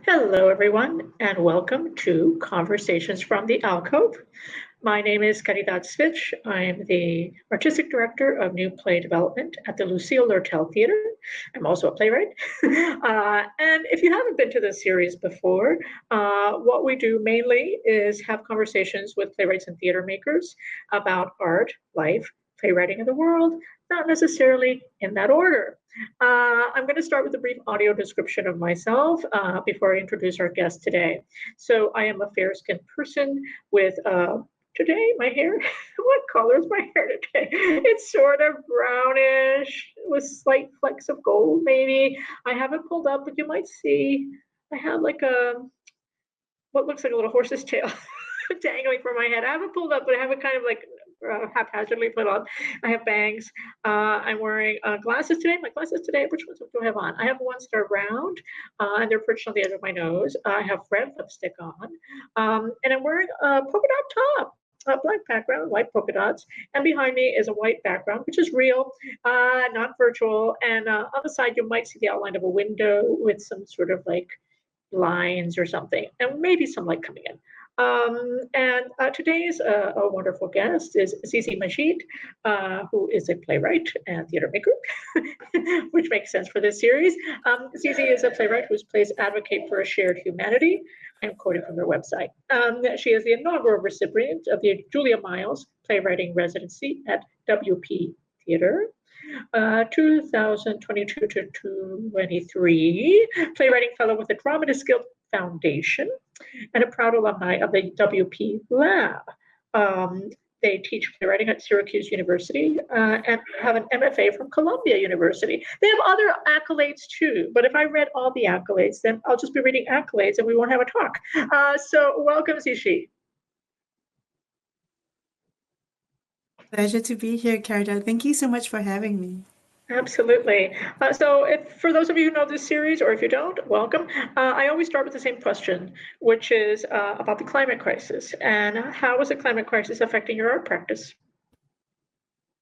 Hello, everyone, and welcome to Conversations from the Alcove. My name is Caridad Svich. I'm the Artistic Director of New Play Development at the Lucille Lortel Theater. I'm also a playwright. And if you haven't been to this series before, what we do mainly is have conversations with playwrights and theater makers about art, life, playwriting in the world, not necessarily in that order. I'm going to start with a brief audio description of myself before I introduce our guest today. So I am a fair-skinned person with today my hair, what color is my hair today? It's sort of brownish with slight flecks of gold maybe. I have it pulled up, but you might see I have like what looks like a little horse's tail dangling from my head. I have it pulled up, but I have it kind of like haphazardly put on. I have bangs. I'm wearing glasses today. My glasses today, which ones do I have on? I have ones that are round and they're perched on the edge of my nose. I have red lipstick on. And I'm wearing a polka dot top. A black background, white polka dots, and behind me is a white background, which is real, not virtual. And on the side, you might see the outline of a window with some sort of like lines or something, and maybe some light coming in. And today's a wonderful guest is Zizi Majid, who is a playwright and theater maker, which makes sense for this series. Zizi is a playwright whose plays advocate for a shared humanity. I'm quoting from their website. She is the inaugural recipient of the Julia Miles Playwriting Residency at WP Theater. 2022 to 23, Playwriting Fellow with the Dramatists Guild Foundation, and a proud alumni of the WP Lab. They teach playwriting at Syracuse University and have an MFA from Columbia University. They have other accolades too, but if I read all the accolades, then I'll just be reading accolades and we won't have a talk. So welcome, Zizi. Pleasure to be here, Caridad. Thank you so much for having me. Absolutely. For those of you who know this series, or if you don't, welcome. I always start with the same question, which is about the climate crisis. And how is the climate crisis affecting your art practice?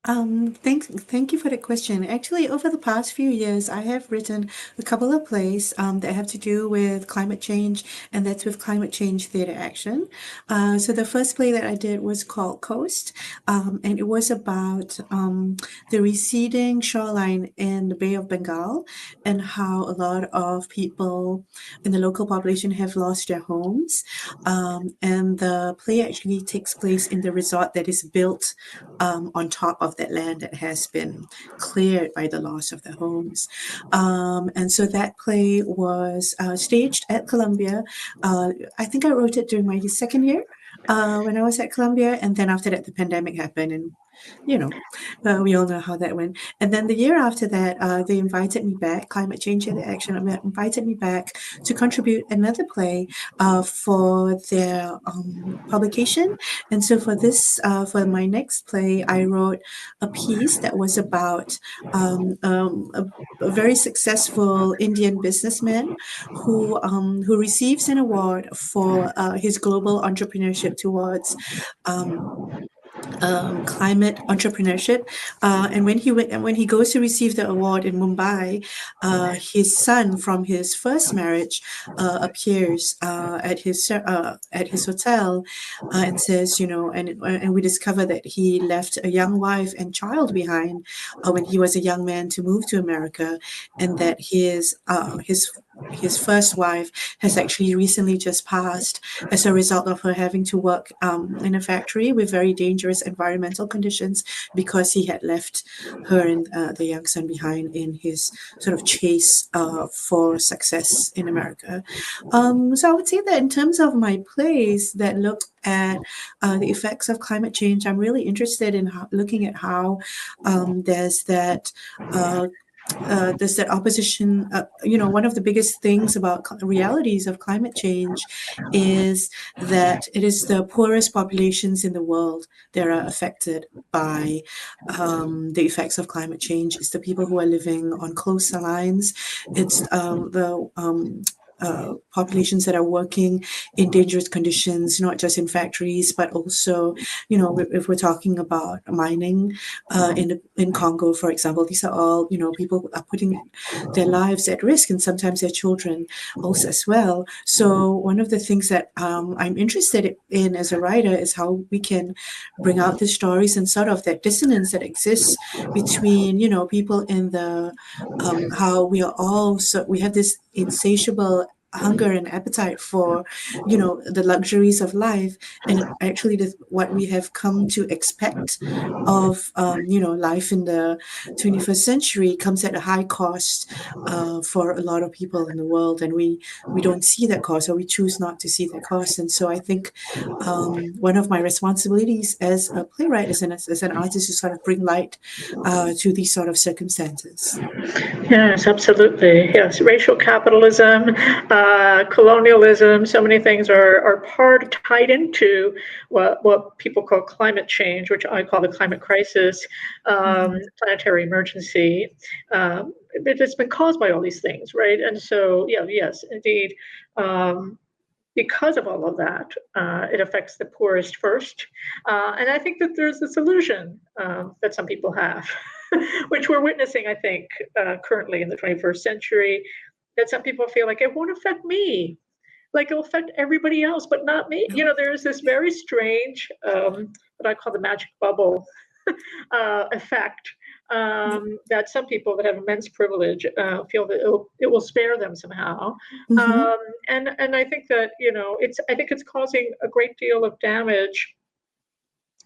Thank you for the question. Actually, over the past few years, I have written a couple of plays that have to do with climate change, and that's with climate change theater action. So the first play that I did was called Coast, and it was about the receding shoreline in the Bay of Bengal and how a lot of people in the local population have lost their homes. And the play actually takes place in the resort that is built on top of that land that has been cleared by the loss of the homes. And so that play was staged at Columbia. I think I wrote it during my second year when I was at Columbia. And then after that, the pandemic happened, and we all know how that went. And then the year after that, they invited me back, Climate Change in Action, invited me back to contribute another play for their publication. And so for my next play, I wrote a piece that was about a very successful Indian businessman who receives an award for his global entrepreneurship towards climate entrepreneurship, and when he goes to receive the award in Mumbai, his son from his first marriage appears at his hotel and says, and we discover that he left a young wife and child behind when he was a young man to move to America, and that his first wife has actually recently just passed as a result of her having to work in a factory with very dangerous environmental conditions because he had left her and the young son behind in his sort of chase for success in America. So I would say that in terms of my plays that look at the effects of climate change, I'm really interested in looking at how there's that opposition. One of the biggest things about realities of climate change is that it is the poorest populations in the world that are affected by the effects of climate change. It's the people who are living on coastal lines. It's populations that are working in dangerous conditions, not just in factories, but also, if we're talking about mining in Congo, for example, these are all, people who are putting their lives at risk, and sometimes their children also as well. So one of the things that I'm interested in as a writer is how we can bring out the stories and sort of that dissonance that exists between, people in the how we are all, so we have this insatiable hunger and appetite for, the luxuries of life, and actually what we have come to expect of, life in the 21st century comes at a high cost for a lot of people in the world, and we don't see that cost, or we choose not to see that cost. And so I think one of my responsibilities as a playwright, as an artist, is sort of bring light to these sort of circumstances. Yes, absolutely. Yes, racial capitalism, colonialism, so many things are tied into what people call climate change, which I call the climate crisis, planetary emergency. It's been caused by all these things, right? And so, yes, indeed. Because of all of that, it affects the poorest first. And I think that there's this illusion that some people have, which we're witnessing, I think, currently in the 21st century, that some people feel like it won't affect me, like it'll affect everybody else, but not me. There's this very strange, what I call the magic bubble effect, that some people that have immense privilege feel that it will spare them somehow. And I think that, I think it's causing a great deal of damage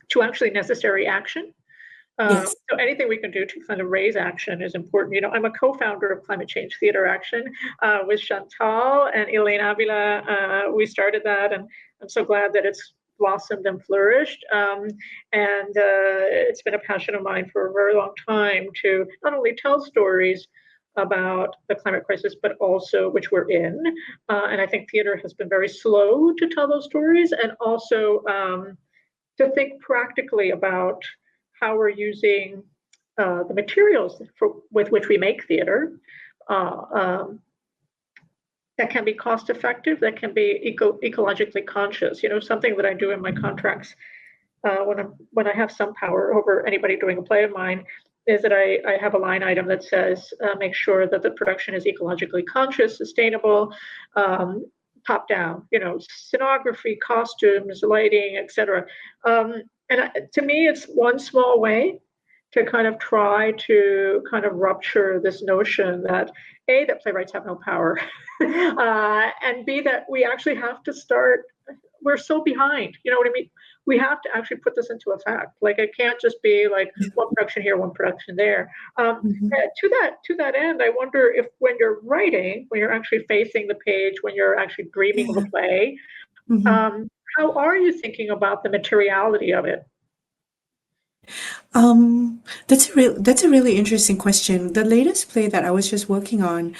to actually necessary action. Yes. So anything we can do to kind of raise action is important. I'm a co-founder of Climate Change Theater Action with Chantal and Elaine Avila. We started that, and I'm so glad that it's blossomed and flourished. And it's been a passion of mine for a very long time to not only tell stories about the climate crisis, but also which we're in. And I think theater has been very slow to tell those stories, and also to think practically about how we're using the materials with which we make theater that can be cost effective, that can be ecologically conscious. Something that I do in my contracts when I have some power over anybody doing a play of mine is that I have a line item that says make sure that the production is ecologically conscious, sustainable, top down, scenography, costumes, lighting, etc. And to me, it's one small way to kind of try to kind of rupture this notion that A, that playwrights have no power, and B, that we actually have to start, we're so behind, you know what I mean? We have to actually put this into effect. Like, it can't just be like one production here, one production there. To that end, I wonder if when you're writing, when you're actually facing the page, when you're actually dreaming of a play, how are you thinking about the materiality of it? That's a really interesting question. The latest play that I was just working on,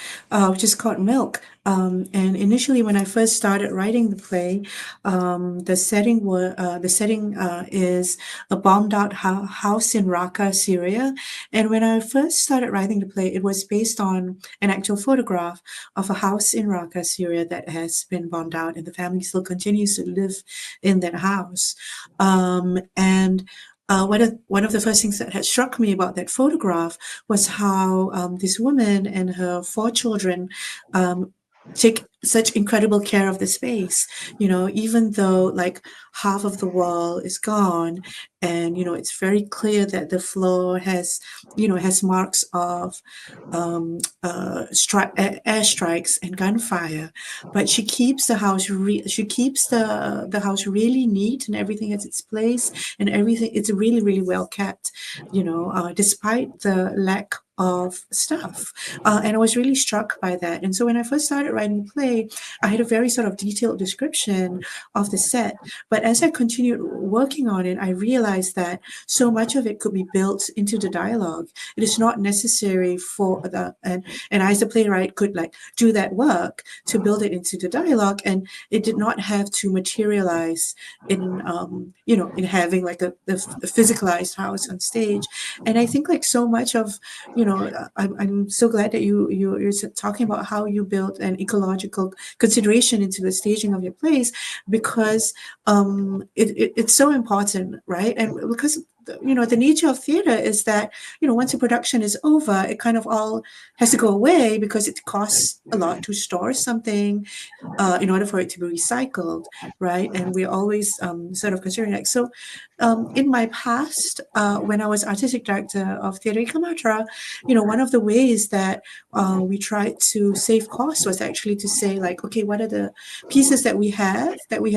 which is called Milk. And initially, when I first started writing the play, the setting is a bombed out house in Raqqa, Syria. And when I first started writing the play, it was based on an actual photograph of a house in Raqqa, Syria that has been bombed out, and the family still continues to live in that house. And one of the first things that had struck me about that photograph was how this woman and her 4 children take such incredible care of the space, even though like half of the wall is gone, and it's very clear that the floor has marks of air strikes and gunfire, but she keeps the house the house really neat, and everything has its place, and everything, it's really, really well kept, despite the lack of stuff. And I was really struck by that. And so when I first started writing the play, I had a very sort of detailed description of the set. But as I continued working on it, I realized that so much of it could be built into the dialogue. It is not necessary for and I as a playwright could like do that work to build it into the dialogue, and it did not have to materialize in in having like a physicalized house on stage. And I think like so much of I'm so glad that you're talking about how you built an ecological consideration into the staging of your plays, because it's so important, right? And because the nature of theater is that once a production is over, it kind of all has to go away because it costs a lot to store something in order for it to be recycled, right? And we're always sort of considering that. So in my past, when I was artistic director of Theater Ekamatra, one of the ways that we tried to save costs was actually to say, like, okay, what are the pieces that we have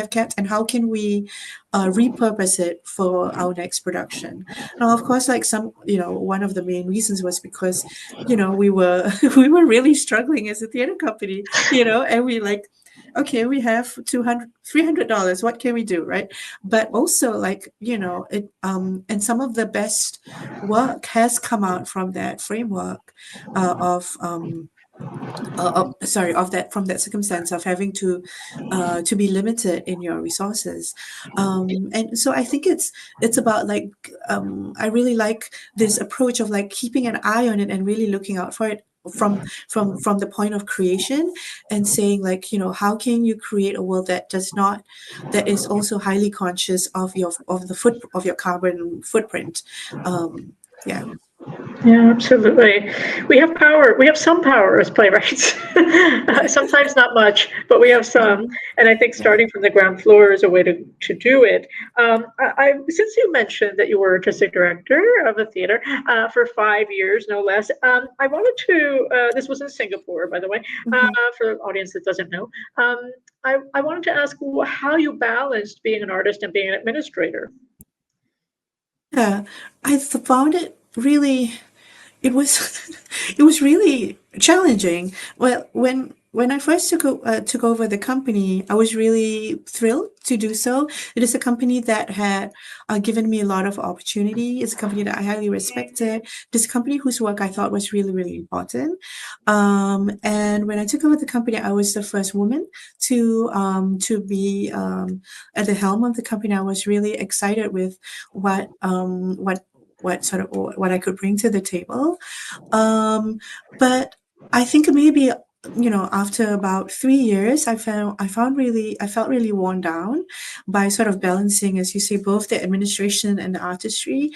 kept, and how can we repurpose it for our next production? Now, of course, like one of the main reasons was because, we were we were really struggling as a theater company, and we like, okay, we have $300. What can we do, right? But also, like, it and some of the best work has come out from that framework of that, from that circumstance of having to be limited in your resources. And so I think it's about, like, I really like this approach of, like, keeping an eye on it and really looking out for it from the point of creation, and saying, like, how can you create a world that is also highly conscious of your carbon footprint. Yeah. Yeah, absolutely. We have power. We have some power as playwrights. Sometimes not much, but we have some. And I think starting from the ground floor is a way to do it. Since you mentioned that you were artistic director of a theater for 5 years, no less, I wanted to, this was in Singapore, by the way, for the audience that doesn't know. I wanted to ask how you balanced being an artist and being an administrator. Yeah, I found it really, it was it was really challenging. Well, when I first took over the company, I was really thrilled to do so. It is a company that had given me a lot of opportunity. It's a company that I highly respected. It's a company whose work I thought was really, really important. And when I took over the company, I was the first woman to be at the helm of the company. I was really excited with what I could bring to the table. But I think maybe, after about 3 years, I felt really worn down by sort of balancing, as you say, both the administration and the artistry,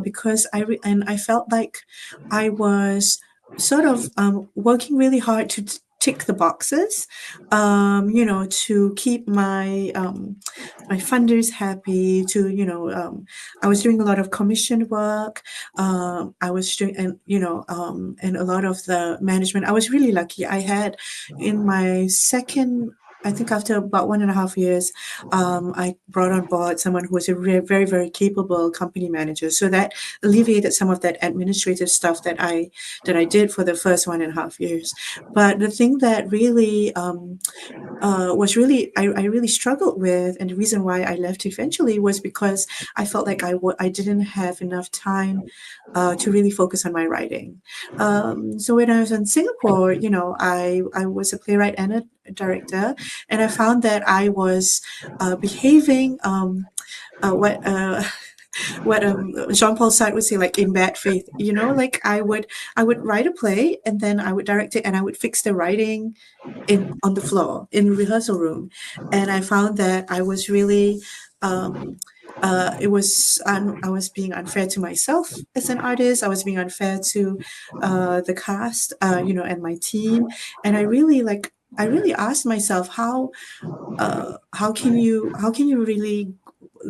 because I felt like I was sort of working really hard to tick the boxes, to keep my funders happy. I was doing a lot of commission work. I was doing, and a lot of the management. I was really lucky. I had, in my second, I think after about 1.5 years, I brought on board someone who was a very, very, very capable company manager. So that alleviated some of that administrative stuff that I did for the first 1.5 years. But the thing that really was really I really struggled with, and the reason why I left eventually was because I felt like I didn't have enough time to really focus on my writing. So when I was in Singapore, I was a playwright and a director, and I found that I was behaving what Jean-Paul Sartre would say, like, in bad faith. Like, I would write a play, and then I would direct it, and I would fix the writing on the floor in the rehearsal room. And I found that I was really I was being unfair to myself as an artist. I was being unfair to the cast, and my team. And I really asked myself, how can you really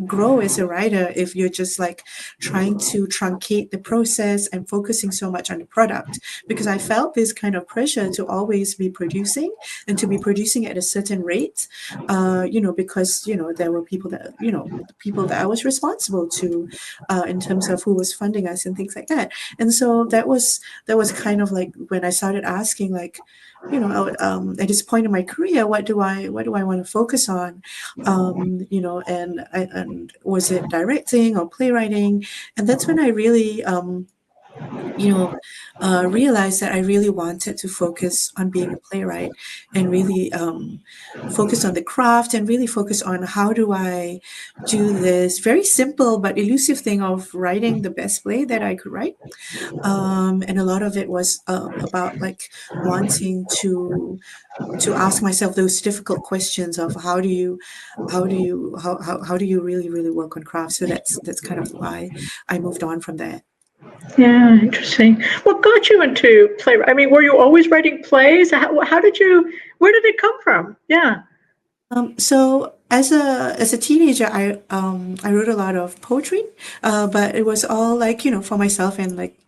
grow as a writer if you're just, like, trying to truncate the process and focusing so much on the product? Because I felt this kind of pressure to always be producing, and to be producing at a certain rate, because there were people that I was responsible to, in terms of who was funding us and things like that. And so that was kind of like when I started asking, like, at this point in my career, what do I want to focus on? And was it directing or playwriting? And that's when I really realized that I really wanted to focus on being a playwright and really focus on the craft and really focus on how do I do this very simple but elusive thing of writing the best play that I could write. And a lot of it was about like wanting to ask myself those difficult questions of how do you really work on craft. So that's kind of why I moved on from that. Yeah, interesting. What got you into playwriting? I mean, were you always writing plays? How did you? Where did it come from? Yeah. So as a teenager, I wrote a lot of poetry, but it was all like for myself and like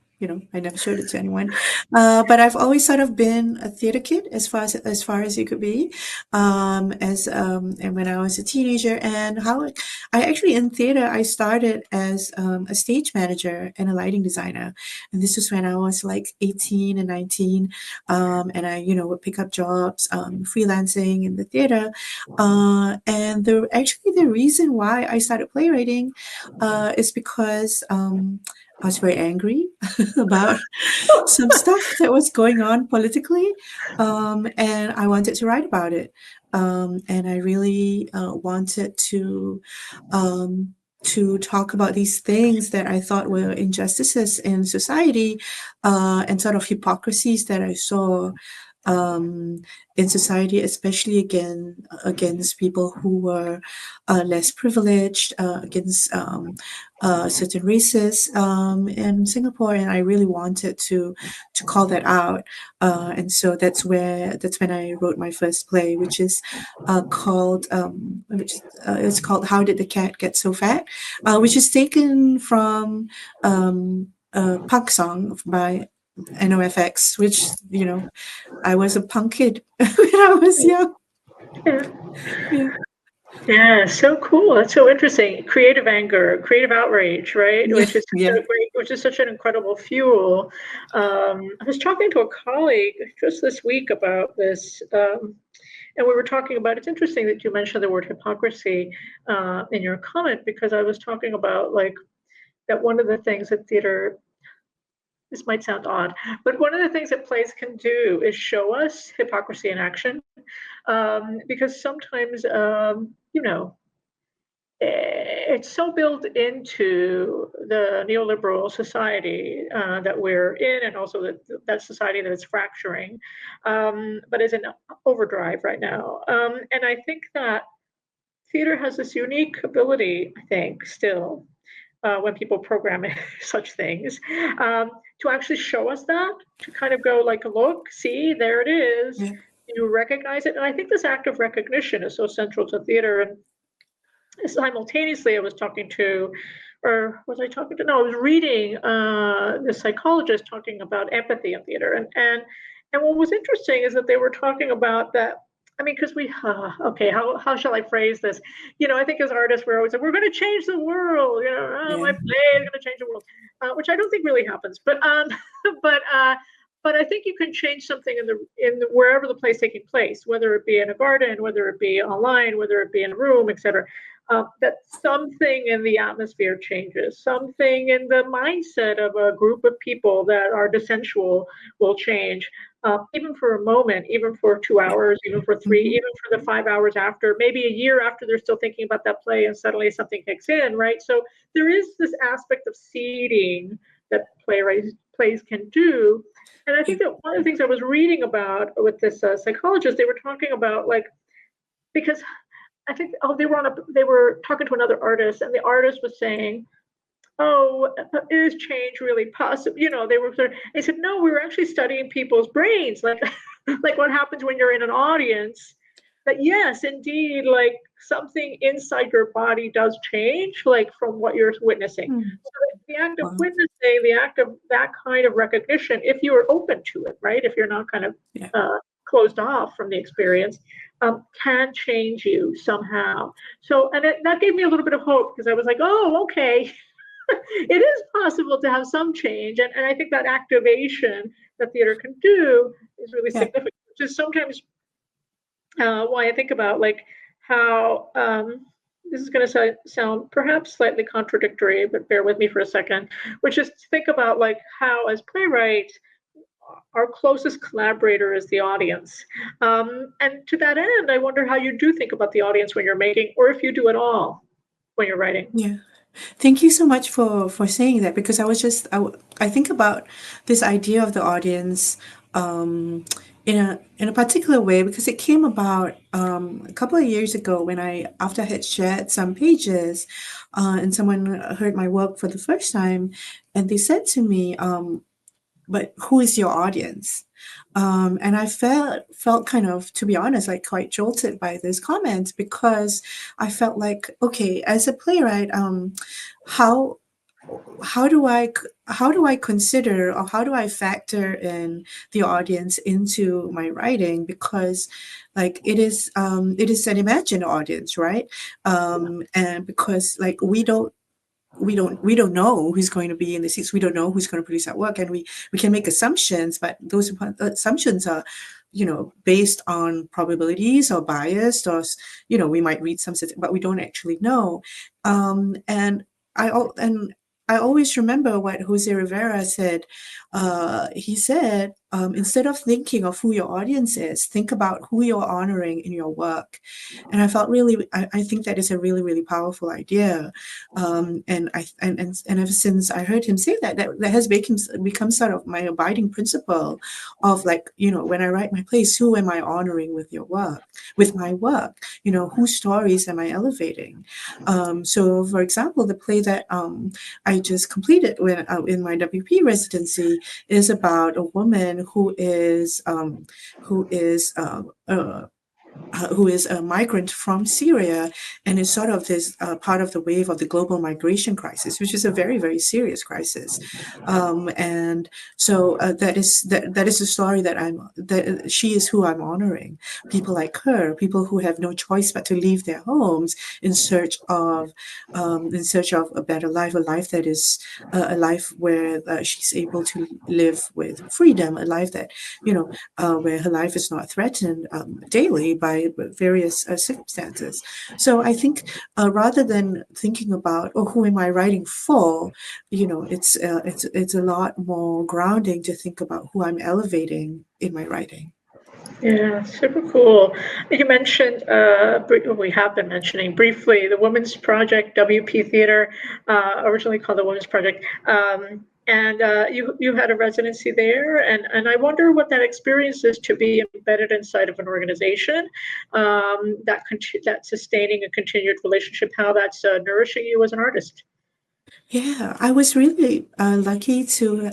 I never showed it to anyone. But I've always sort of been a theater kid as far as you could be, as and when I was a teenager and I actually in theater I started as a stage manager and a lighting designer, and this was when I was like 18 and 19, and I would pick up jobs freelancing in the theater. And the reason why I started playwriting is because I was very angry about some stuff that was going on politically, and I wanted to write about it. And I really wanted to talk about these things that I thought were injustices in society, and sort of hypocrisies that I saw um, in society, especially against people who were less privileged, against certain races in Singapore, and I really wanted to call that out, and so that's when I wrote my first play, which is called it's called How Did the Cat Get So Fat, which is taken from a punk song by NOFX, which I was a punk kid when I was young. Yeah. Yeah, Yeah, so cool. That's so interesting. Creative anger, creative outrage, right? yeah, yeah. Which is such an incredible fuel. I was talking to a colleague just this week about this, and we were talking about. It's interesting that you mentioned the word hypocrisy in your comment, because I was talking about like that one of the things that theater. This might sound odd, but one of the things that plays can do is show us hypocrisy in action, because sometimes it's so built into the neoliberal society that we're in, and also that society that is fracturing, but is in overdrive right now. And I think that theater has this unique ability, I think, still, when people program such things, to actually show us that, to kind of go like, look, see, there it is. Yeah. You recognize it. And I think this act of recognition is so central to theater. And simultaneously, I was talking to, or was I talking to? No, I was reading the psychologist talking about empathy in theater, and what was interesting is that they were talking about that. I mean, because okay, how shall I phrase this? I think as artists, we're always like, we're going to change the world. My Yeah. play is going to change the world, which I don't think really happens. But but uh, but I think you can change something in wherever the play is taking place, whether it be in a garden, whether it be online, whether it be in a room, etc. That something in the atmosphere changes, something in the mindset of a group of people that are dissensual will change, even for a moment, even for 2 hours, even for three, Mhm. even for the 5 hours after, maybe a year after they're still thinking about that play and suddenly something kicks in, right? So there is this aspect of seeding that plays can do. And I Yeah. think that one of the things I was reading about with this psychologist, they were talking about like, because I think they were talking to another artist, and the artist was saying, "Oh, is change really possible?" They said, "No, we were actually studying people's brains, like like what happens when you're in an audience. That yes, indeed, like something inside your body does change, like from what you're witnessing. Mm. So the act of Wow. witnessing, the act of that kind of recognition, if you are open to it, right? If you're not kind of Yeah. closed off from the experience, can change you somehow. So, and that gave me a little bit of hope, because I was like, oh, okay, it is possible to have some change. And I think that activation that theater can do is really Yeah. significant, which is sometimes why I think about like how this is going to sound perhaps slightly contradictory, but bear with me for a second, which is to think about like how as playwrights, our closest collaborator is the audience. And to that end, I wonder how you do think about the audience when you're making, or if you do at all when you're writing. Yeah. Thank you so much for saying that, because I think about this idea of the audience in a particular way, because it came about a couple of years ago when after I had shared some pages and someone heard my work for the first time, and they said to me, but who is your audience? And I felt kind of, to be honest, like quite jolted by this comment, because I felt like, okay, as a playwright, how how do I consider, or how do I factor in the audience into my writing? Because like it is an imagined audience, right? And because like we don't know who's going to be in the seats. We don't know who's going to produce that work, and we can make assumptions, but those assumptions are, based on probabilities or biased, or we might read something, but we don't actually know. And I always remember what Jose Rivera said. He said, instead of thinking of who your audience is, think about who you're honoring in your work. And I think that is a really, really powerful idea. And ever since I heard him say that has become sort of my abiding principle of like, when I write my plays, who am I honoring with my work? Whose stories am I elevating? So for example, the play that I just completed when in my WP residency is about a woman who is a migrant from Syria, and is sort of this part of the wave of the global migration crisis, which is a very, very serious crisis. And so that is a story that she is who I'm honoring. People like her, people who have no choice but to leave their homes in search of a better life, a life that is a life where she's able to live with freedom, a life that where her life is not threatened daily by various circumstances. So I think rather than thinking about, who am I writing for, it's a lot more grounding to think about who I'm elevating in my writing. Yeah, super cool. You mentioned, we have been mentioning briefly the Women's Project, WP Theater, originally called the Women's Project. And you had a residency there, and I wonder what that experience is to be embedded inside of an organization, that sustaining a continued relationship, how that's nourishing you as an artist. Yeah, I was really lucky to.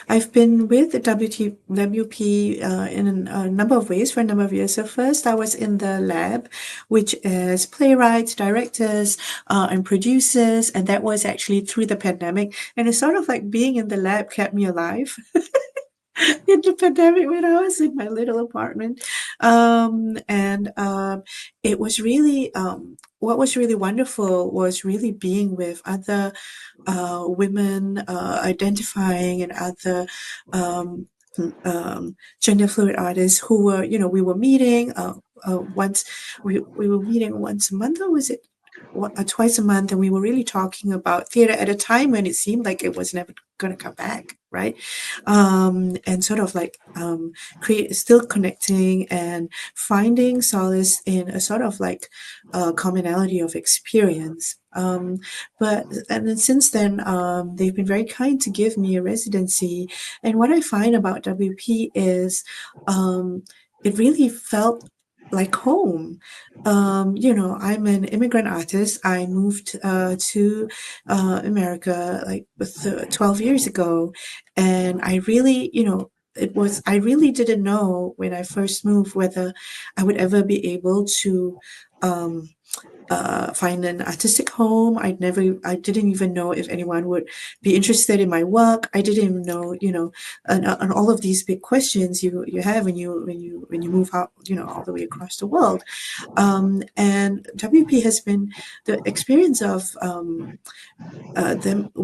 I've been with the WP in a number of ways for a number of years. So first, I was in the lab, which is playwrights, directors, and producers, and that was actually through the pandemic. And it's sort of like being in the lab kept me alive. In the pandemic, when I was in my little apartment. And it was really, what was really wonderful was really being with other women identifying, and other gender fluid artists who were, we were meeting once, we were meeting once a month, or was it twice a month, and we were really talking about theater at a time when it seemed like it was never going to come back, right? And sort of like still connecting and finding solace in a sort of like commonality of experience. And then since then, they've been very kind to give me a residency. And what I find about WP is it really felt like home. I'm an immigrant artist. I moved to America like 12 years ago, and I really, I really didn't know when I first moved whether I would ever be able to find an artistic home. I didn't even know if anyone would be interested in my work. I didn't even know, and all of these big questions you have when you move out, all the way across the world. And WP has been the experience of them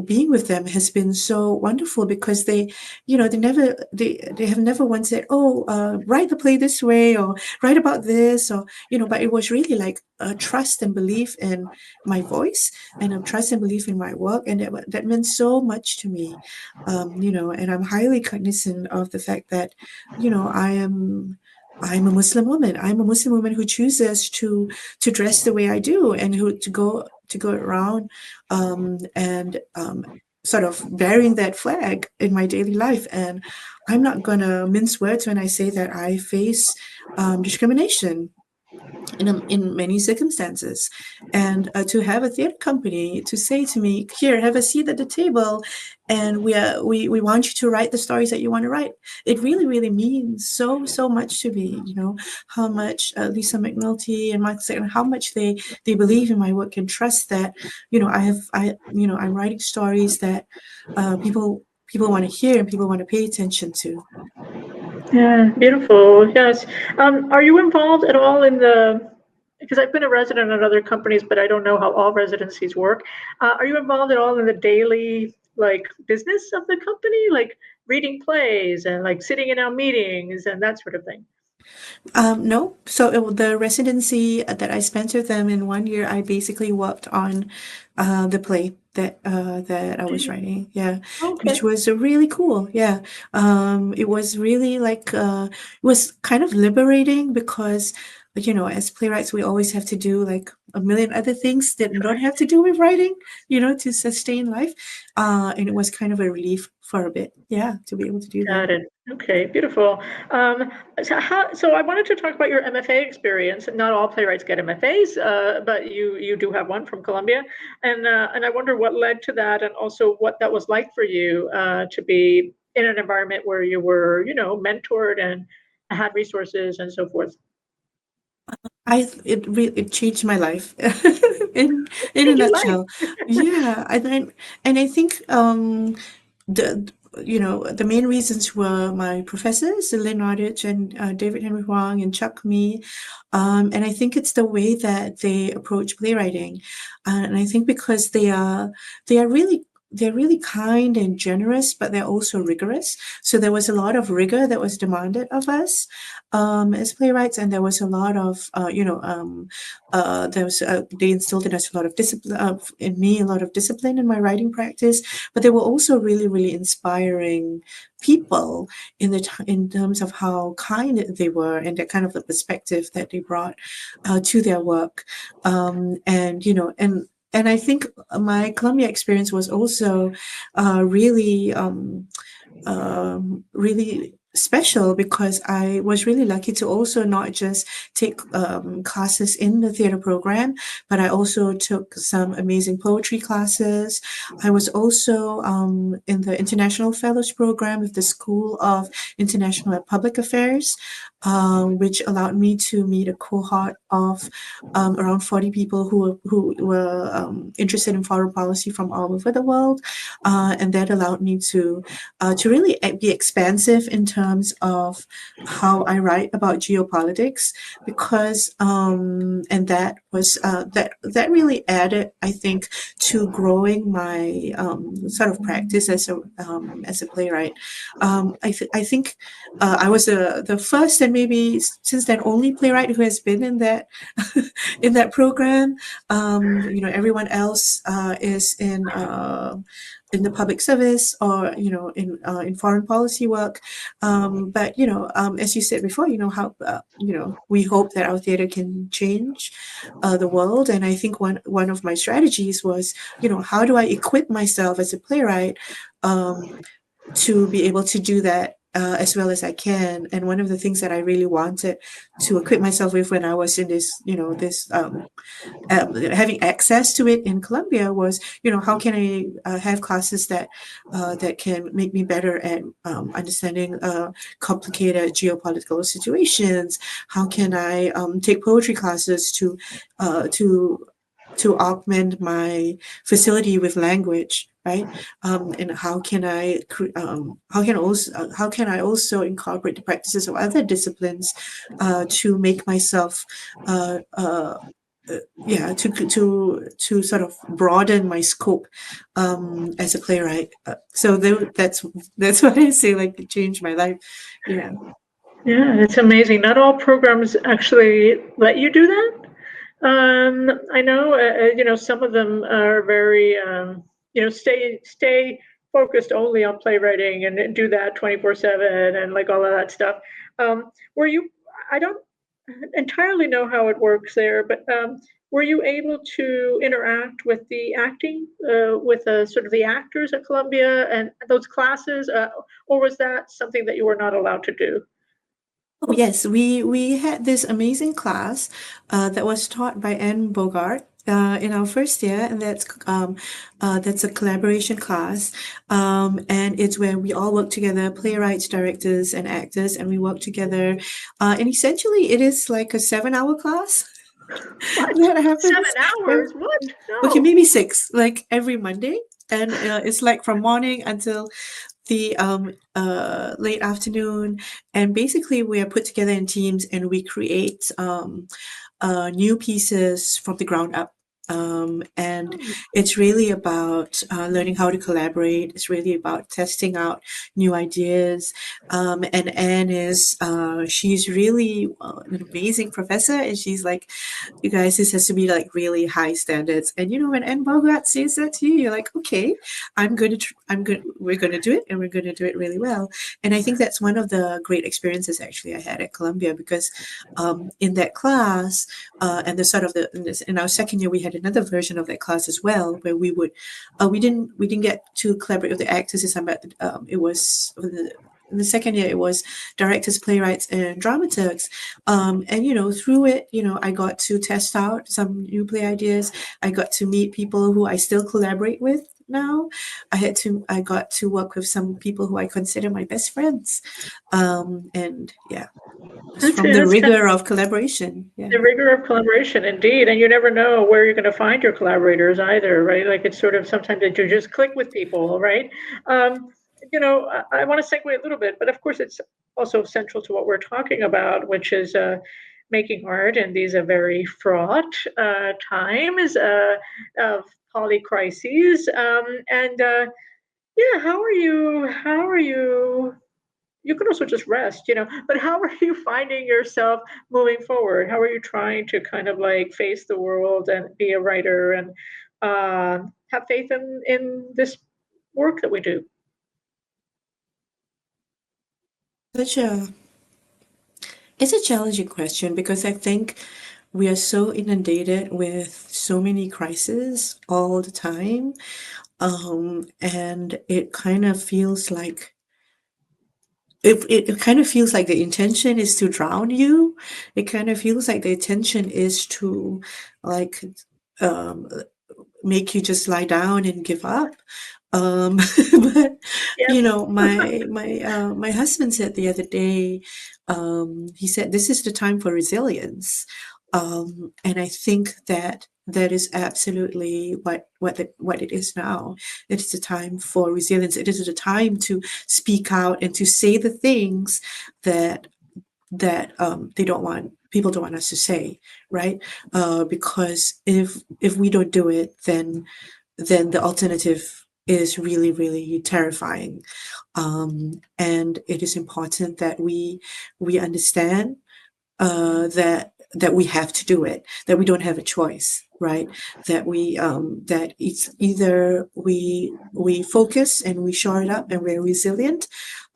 being with them has been so wonderful, because they have never once said, write the play this way, or write about this, or but it was really like trust and and belief in my voice, and a trust and belief in my work, and that meant so much to me. And I'm highly cognizant of the fact that, I'm a Muslim woman. I'm a Muslim woman who chooses to dress the way I do, and who to go around and sort of bearing that flag in my daily life. And I'm not gonna mince words when I say that I face discrimination in many circumstances. And to have a theater company to say to me, here, have a seat at the table, and we want you to write the stories that you want to write, it really, really means so much to me. How much Lisa McNulty and Mike Sagan, how much they believe in my work and trust that I'm writing stories that people want to hear and people want to pay attention to. Yeah, beautiful. Yes. Are you involved at all because I've been a resident at other companies, but I don't know how all residencies work. Are you involved at all in the daily business of the company, like reading plays and sitting in our meetings and that sort of thing? No. So the residency that I spent with them in 1 year, I basically worked on the play that I was writing. Yeah. Okay. Which was really cool. Yeah. It was really it was kind of liberating because, as playwrights, we always have to do a million other things that don't have to do with writing, to sustain life. And it was kind of a relief for a bit. Yeah, to be able to do that. Got it. Okay, beautiful. So I wanted to talk about your MFA experience. Not all playwrights get MFAs, but you do have one from Columbia, and I wonder what led to that, and also what that was like for you to be in an environment where you were, mentored and had resources and so forth. It changed my life in a nutshell. Yeah, and I think the main reasons were my professors, Lynn Nordich and David Henry Huang and Chuck Mee. And I think it's the way that they approach playwriting. And I think because they're really kind and generous, but they're also rigorous. So there was a lot of rigor that was demanded of us as playwrights, and there was a lot of, they instilled in us a lot of discipline, in me, a lot of discipline in my writing practice. But they were also really, really inspiring people in terms of how kind they were and the kind of the perspective that they brought to their work. And I think my Columbia experience was also really special because I was really lucky to also not just take classes in the theater program, but I also took some amazing poetry classes. I was also in the International Fellows program with the School of International and Public Affairs, which allowed me to meet a cohort of around 40 people who were interested in foreign policy from all over the world, and that allowed me to really be expansive in terms of how I write about geopolitics, because and that was that really added, I think, to growing my sort of practice as a playwright. I think I was the first and maybe since then only playwright who has been in that in that program. Everyone else is in the public service or in foreign policy work, but as you said before, how we hope that our theater can change the world. And I think one of my strategies was, how do I equip myself as a playwright to be able to do that as well as I can. And one of the things that I really wanted to equip myself with when I was in this, having access to it in Columbia was, how can I have classes that can make me better at understanding complicated geopolitical situations? How can I take poetry classes to augment my facility with language, right? And how can I also incorporate the practices of other disciplines to make myself to sort of broaden my scope as a playwright. So that's what I say, it changed my life. Yeah. Yeah, it's amazing. Not all programs actually let you do that. I know, some of them are very, stay focused only on playwriting and do that 24/7 and like all of that stuff. Were you? I don't entirely know how it works there, but were you able to interact with the acting, with sort of the actors at Columbia and those classes, or was that something that you were not allowed to do? Oh, yes, we had this amazing class that was taught by Anne Bogart in our first year, and that's a collaboration class, and it's where we all work together, playwrights, directors, and actors, and we work together, and essentially it is like a 7-hour class. What? That happens. 7 hours? What? Okay, No. maybe 6, like every Monday, and it's like from morning until the late afternoon, and basically we are put together in teams and we create new pieces from the ground up. And Hmm. it's really about learning how to collaborate. It's really about testing out new ideas. And Anne she's really an amazing professor, and she's like, you guys, this has to be like really high standards. And when Anne Bogart says that to you, you're like, okay, we're going to do it, and we're going to do it really well. And I think that's one of the great experiences actually I had at Columbia, because in that class, and the sort of in our second year, we had another version of that class as well, where we didn't get to collaborate with the actors this time, but it was in the second year, it was directors, playwrights, and dramaturgs. And through it, I got to test out some new play ideas. I got to meet people who I still collaborate with now. I got to work with some people who I consider my best friends. And yeah, it's from the That's kind rigor of collaboration. Yeah. the rigor of collaboration, indeed. And you never know where you're going to find your collaborators either, right? Like it's sort of sometimes that you just click with people, right? I want to segue a little bit, but of course, it's also central to what we're talking about, which is making art in these very fraught times of polycrises. And yeah, how are you? How are you? You can also just rest, but how are you finding yourself moving forward? How are you trying to kind of like face the world and be a writer and have faith in this work that we do? Such a It's a challenging question, because I think we are so inundated with so many crises all the time. And it kind of feels like it kind of feels like the intention is to drown you. It kind of feels like the intention is to, like, um, make you just lie down and give up. Um, but Yes. my husband said the other day, he said this is the time for resilience, and I think that that is absolutely what it is now. It is the time for resilience. It is the time to speak out and to say the things that they don't want people don't want us to say, right? Because if we don't do it, then the alternative is really, really terrifying. And it is important that we understand that we have to do it, that we don't have a choice, right? That it's either we focus and we shore it up and we're resilient.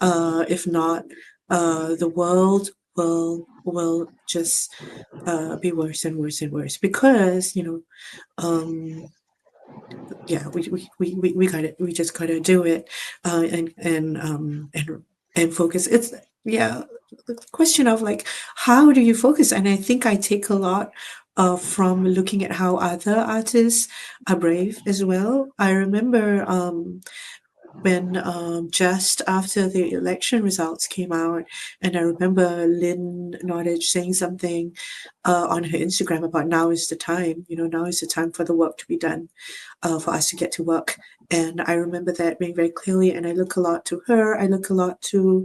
If not, the world will just be worse and worse and worse, because yeah, we gotta we just gotta do it, and focus. It's yeah, the question of like, how do you focus? And I think I take a lot from looking at how other artists are brave as well. I remember when just after the election results came out, and I remember Lynn Nottage saying something on her Instagram about now is the time, now is the time for the work to be done, for us to get to work. And I remember that being very clearly, and I look a lot to her. I look a lot to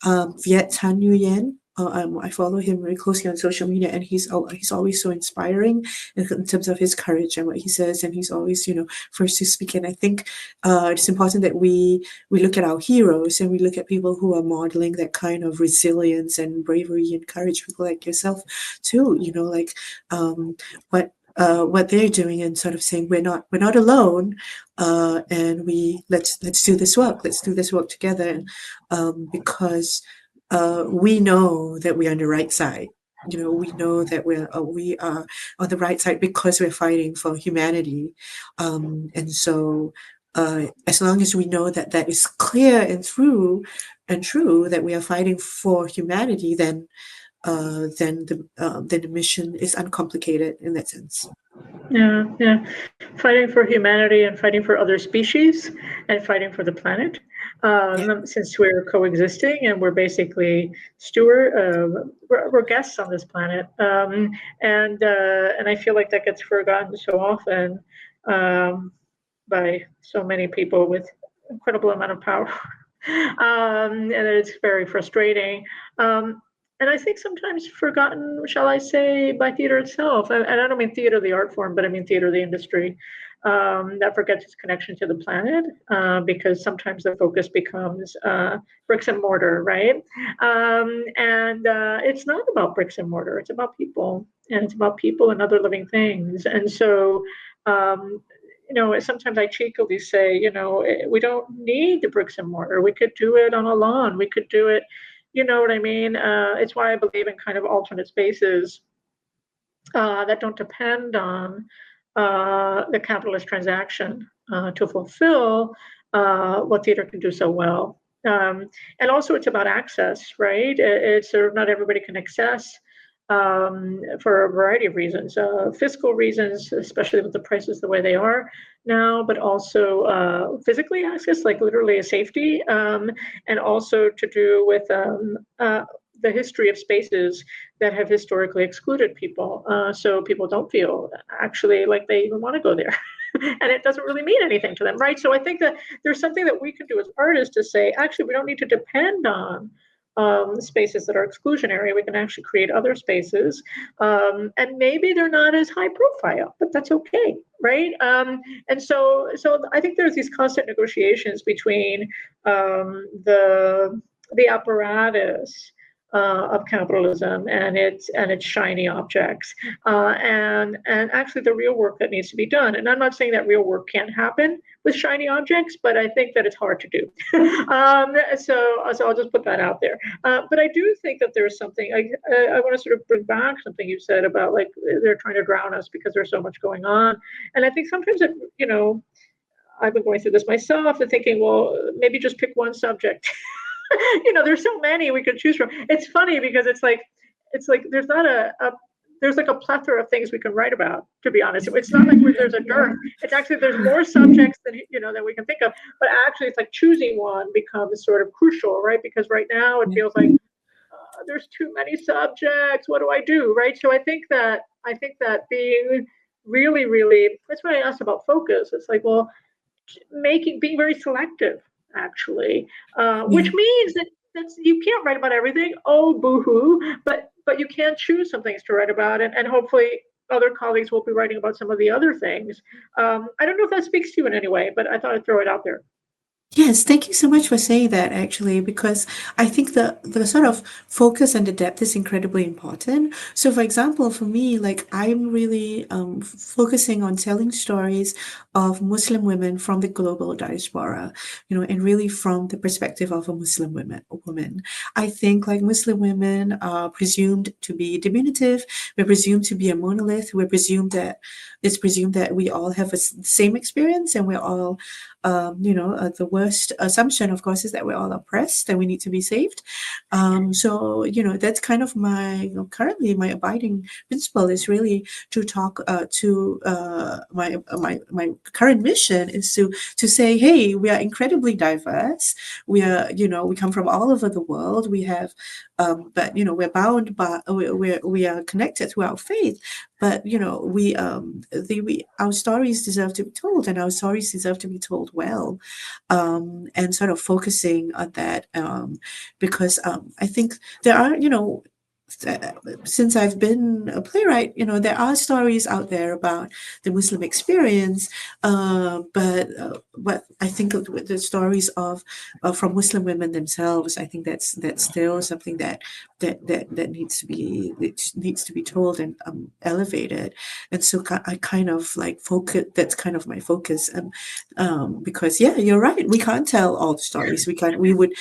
Viet Thanh Nguyen. I follow him very closely on social media, and he's always so inspiring in terms of his courage and what he says, and he's always, first to speak. And I think it's important that we look at our heroes, and we look at people who are modeling that kind of resilience and bravery and courage. People like yourself too, like what they're doing, and sort of saying we're not alone, and let's do this work. Let's do this work together, because we know that we're on the right side. We know that we are on the right side because we're fighting for humanity, and so as long as we know that that is clear and true, that we are fighting for humanity, then the mission is uncomplicated in that sense. Yeah. Fighting for humanity and fighting for other species and fighting for the planet. Since we're coexisting and we're basically we're guests on this planet, and I feel like that gets forgotten so often by so many people with incredible amount of power, and it's very frustrating. And I think sometimes forgotten, shall I say, by theater itself. And I don't mean theater, the art form, but I mean theater, the industry, that forgets its connection to the planet, because sometimes the focus becomes bricks and mortar, right? And it's not about bricks and mortar. It's about people, and it's about people and other living things. And so, sometimes I cheekily say, we don't need the bricks and mortar. We could do it on a lawn. We could do it. You know what I mean? It's why I believe in kind of alternate spaces that don't depend on the capitalist transaction to fulfill what theater can do so well. And also it's about access, right? It's sort of not everybody can access for a variety of reasons, fiscal reasons, especially with the prices the way they are now, but also physically access, like literally a safety, and also to do with the history of spaces that have historically excluded people. So people don't feel actually like they even want to go there. And it doesn't really mean anything to them, right? So I think that there's something that we can do as artists to say, actually, we don't need to depend on spaces that are exclusionary. We can actually create other spaces, and maybe they're not as high profile, but that's okay, right? And so I think there's these constant negotiations between the apparatus of capitalism and its shiny objects, and actually the real work that needs to be done. And I'm not saying that real work can't happen with shiny objects, but I think that it's hard to do. So I'll just put that out there. But I do think that there's something I want to sort of bring back something you said about, like, they're trying to drown us because there's so much going on. And I think sometimes I've been going through this myself and thinking, well, maybe just pick one subject. There's so many we could choose from. It's funny because it's like there's not there's like a plethora of things we can write about, to be honest. It's not like there's a dearth. It's actually, there's more subjects than we can think of. But actually, it's like choosing one becomes sort of crucial, right? Because right now it feels like there's too many subjects. What do I do, right? So I think that being really, really, that's why I asked about focus. It's like, well, being very selective, actually, which means that you can't write about everything. Oh, boo-hoo! But you can choose some things to write about, and hopefully other colleagues will be writing about some of the other things. I don't know if that speaks to you in any way, but I thought I'd throw it out there. Yes, thank you so much for saying that, actually, because I think the sort of focus and the depth is incredibly important. So, for example, for me, like, I'm really focusing on telling stories of Muslim women from the global diaspora, and really from the perspective of a Muslim woman. I think, like, Muslim women are presumed to be diminutive. We're presumed to be a monolith. It's presumed that we all have the same experience, and we're all the worst assumption, of course, is that we're all oppressed and we need to be saved. So, that's kind of my, currently my abiding principle is really to talk to my current mission is to say, hey, we are incredibly diverse. We are, we come from all over the world. We have, but, we're bound by, we are connected through our faith. But our stories deserve to be told, and our stories deserve to be told well, and sort of focusing on that, because I think there are, since I've been a playwright, there are stories out there about the Muslim experience, but I think the stories of from Muslim women themselves, I think that's still something that needs to be told and elevated. And so I kind of like focus. That's kind of my focus, because you're right. We can't tell all the stories. We would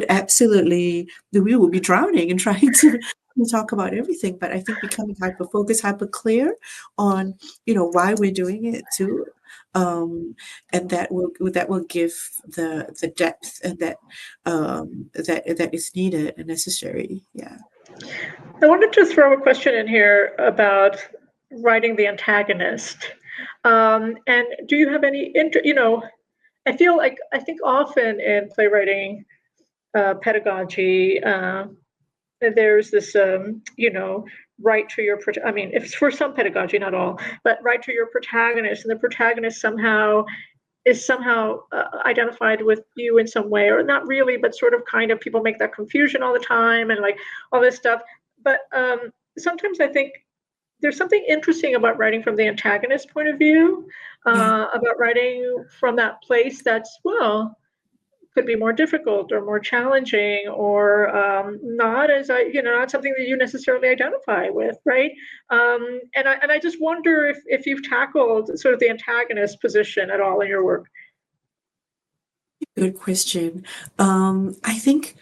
absolutely we would be drowning and trying to talk about everything, but I think becoming hyper focused, hyper clear on why we're doing it too, and that will give the depth and that is needed and necessary. Yeah. I wanted to throw a question in here about writing the antagonist. And do you have any I think often in playwriting pedagogy, there's this, right to your, I mean, if for some pedagogy, not all, but right to your protagonist, and the protagonist is somehow identified with you in some way, or not really, but sort of kind of people make that confusion all the time and like all this stuff. But sometimes I think there's something interesting about writing from the antagonist point of view, about writing from that place that's, well, could be more difficult or more challenging, or not not something that you necessarily identify with, right? And I just wonder if you've tackled sort of the antagonist position at all in your work. Good question. I think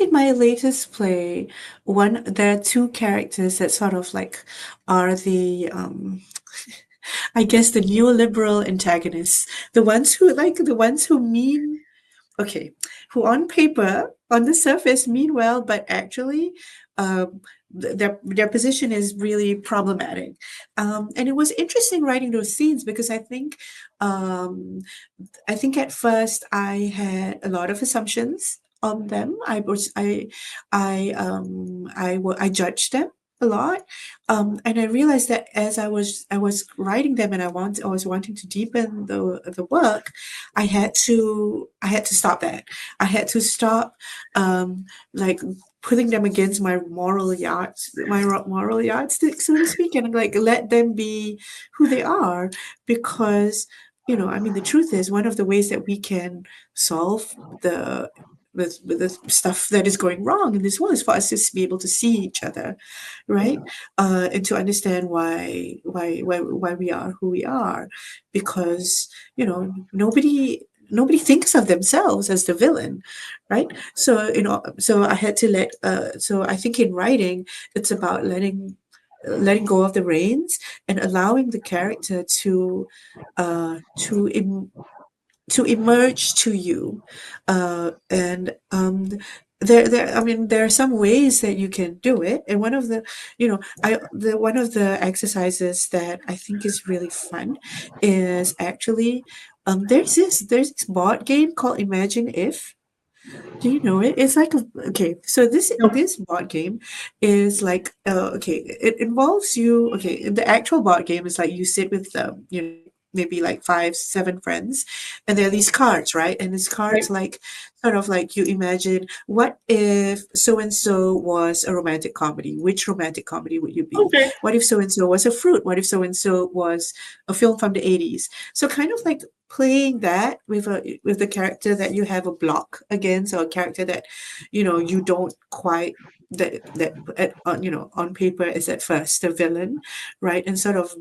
in my latest play, there are two characters that sort of like are the I guess the neoliberal antagonists, the ones who mean, okay, who on paper, on the surface mean well, but actually their position is really problematic. And it was interesting writing those scenes because I think at first I had a lot of assumptions on them. I judged them a lot, and I realized that as I was writing them, and I was wanting to deepen the work, I had to stop that. I had to stop like putting them against my moral yardstick, so to speak, and like let them be who they are, because I mean, the truth is, one of the ways that we can solve the stuff that is going wrong in this world is for us to be able to see each other, right? And to understand why we are who we are, because nobody thinks of themselves as the villain, right? So so I had to so I think in writing it's about letting go of the reins and allowing the character to emerge to you, and I mean, there are some ways that you can do it, and one of the one of the exercises that I think is really fun is actually there's this board game called Imagine If. Do you know it? It's like okay. So this board game is like okay. It involves you. Okay, the actual board game is like you sit with maybe like 5-7 friends, and there are these cards, right? And these cards like sort of like you imagine, what if so and so was a romantic comedy? Which romantic comedy would you be? Okay. What if so and so was a fruit? What if so and so was a film from the 80s? So kind of like playing that with the character that you have a block against, or a character that you don't quite on paper is at first the villain, right? And sort of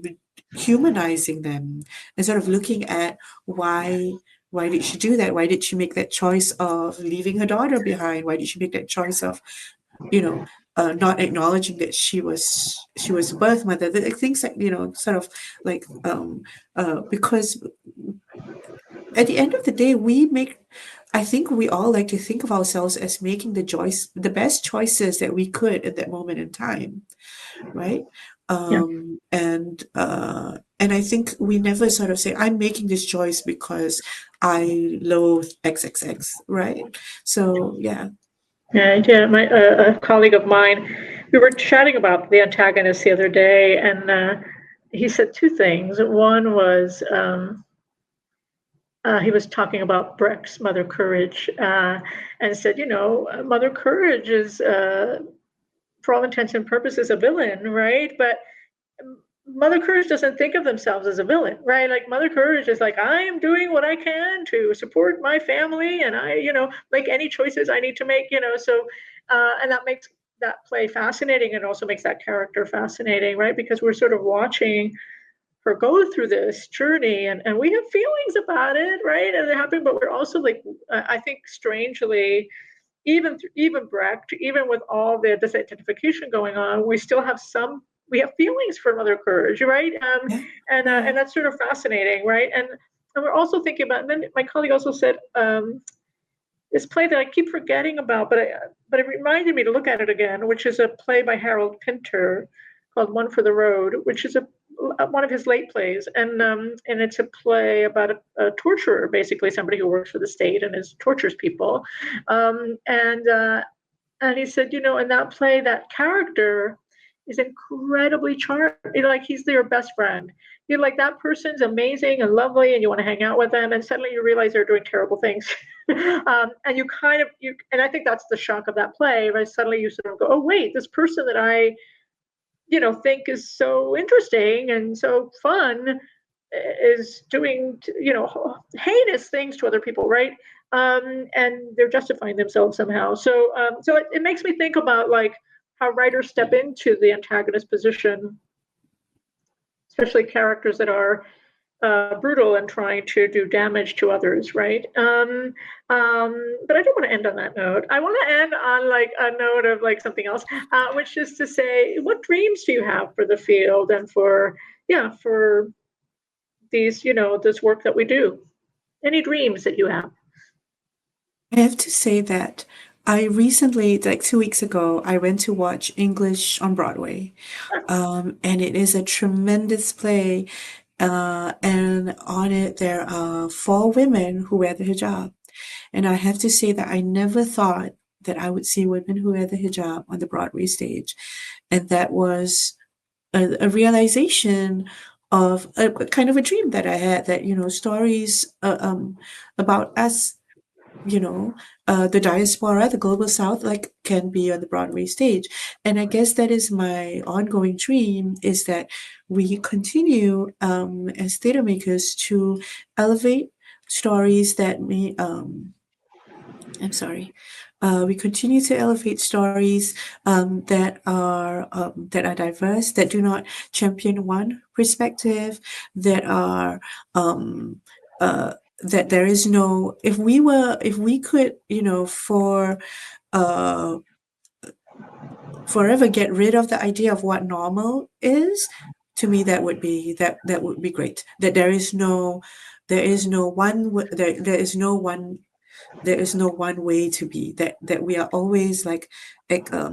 humanizing them and sort of looking at why did she do that? Why did she make that choice of leaving her daughter behind? Why did she make that choice of not acknowledging that she was a birth mother? Things like sort of like because at the end of the day, I think we all like to think of ourselves as making the best choices that we could at that moment in time, right? And I think we never sort of say, I'm making this choice because I loathe XXX, right? So yeah. My a colleague of mine, we were chatting about the antagonist the other day, and he said two things. One was he was talking about Brecht's Mother Courage, and said, Mother Courage is, for all intents and purposes, a villain, right? But Mother Courage doesn't think of themselves as a villain, right? Like Mother Courage is like, I am doing what I can to support my family, and I, make any choices I need to make, So, and that makes that play fascinating, and also makes that character fascinating, right? Because we're sort of watching her go through this journey, and we have feelings about it, right? And it happened, but we're also like, I think strangely, even Brecht, even with all the disidentification going on, we have feelings for Mother Courage, right? And that's sort of fascinating, right? And we're also thinking about, and then my colleague also said, this play that I keep forgetting about, but it reminded me to look at it again, which is a play by Harold Pinter called One for the Road, which is one of his late plays, and it's a play about a torturer, basically somebody who works for the state and tortures people, and he said, in that play, that character is incredibly charming. Like he's their best friend. You're like, that person's amazing and lovely, and you want to hang out with them, and suddenly you realize they're doing terrible things. And and I think that's the shock of that play, right? Suddenly you sort of go, oh wait, this person that I think is so interesting and so fun is doing, heinous things to other people, right? And they're justifying themselves somehow. So it makes me think about like how writers step into the antagonist position, especially characters that are brutal and trying to do damage to others, right? But I don't want to end on that note. I want to end on like a note of like something else, which is to say, what dreams do you have for the field and for these, this work that we do? Any dreams that you have? I have to say that I recently, like 2 weeks ago, I went to watch English on Broadway. And it is a tremendous play. And on it, there are 4 women who wear the hijab. And I have to say that I never thought that I would see women who wear the hijab on the Broadway stage. And that was a realization of a kind of a dream that I had, that, stories about us, the diaspora, the global south, like can be on the Broadway stage. And I guess that is my ongoing dream, is that we continue as theater makers to elevate stories that may we continue to elevate stories that are diverse, that do not champion one perspective, that are that there is no, if we could, uh forever get rid of the idea of what normal is, to me that would be great. That there is no one way to be, that we are always like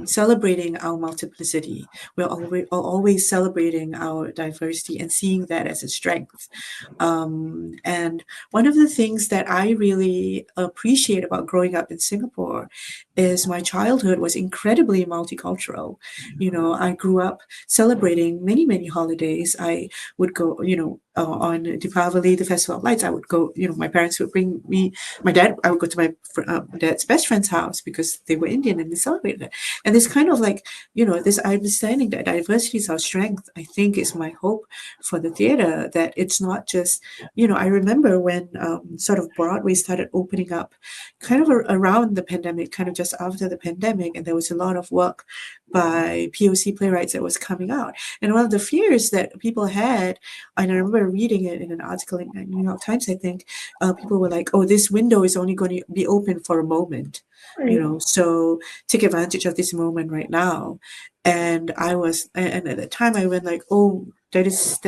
celebrating our multiplicity. We're always celebrating our diversity and seeing that as a strength. And one of the things that I really appreciate about growing up in Singapore is my childhood was incredibly multicultural. I grew up celebrating many, many holidays. I would go, on Deepavali, the Festival of Lights, I would go, my parents would bring me, I would go to my dad's best friend's house because they were Indian and they celebrated it. And this kind of like, this understanding that diversity is our strength, I think is my hope for the theater, that it's not just, I remember when sort of Broadway started opening up kind of around the pandemic, kind of just after the pandemic, and there was a lot of work by POC playwrights that was coming out. And one of the fears that people had, and I remember reading it in an article in the New York Times, I think, people were like, oh, this window is only going to be open for a moment, so take advantage of this moment right now. And and at the time I went like, oh, that is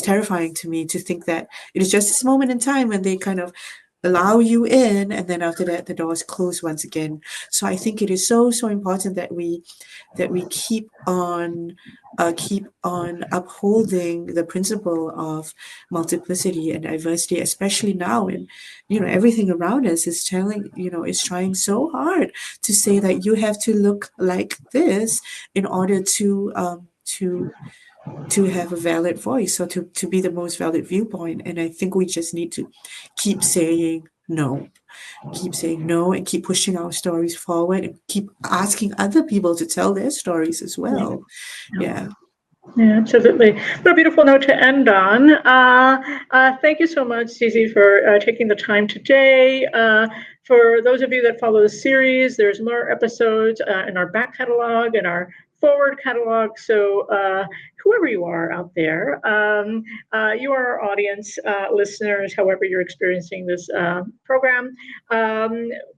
terrifying to me, to think that it is just this moment in time when they kind of allow you in, and then after that the doors close once again. So I think it is so important that we keep on upholding the principle of multiplicity and diversity, especially now. And everything around us is is trying so hard to say that you have to look like this in order to to have a valid voice or to be the most valid viewpoint. And I think we just need to keep saying no, and keep pushing our stories forward and keep asking other people to tell their stories as well. Yeah. Yeah, absolutely. What a beautiful note to end on. Thank you so much, Zizi, for taking the time today. For those of you that follow the series, there's more episodes in our back catalog and our forward catalog. So whoever you are out there, you are our audience, listeners, however you're experiencing this program.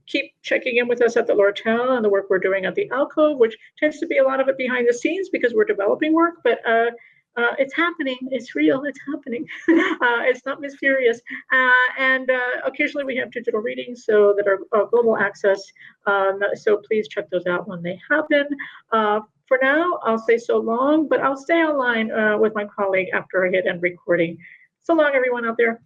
Keep checking in with us at the Lortel and the work we're doing at the Alcove, which tends to be a lot of it behind the scenes because we're developing work, but it's happening. It's real. It's happening. It's not mysterious. And occasionally we have digital readings so that are global access. So please check those out when they happen. For now, I'll say so long, but I'll stay online with my colleague after I hit end recording. So long, everyone out there.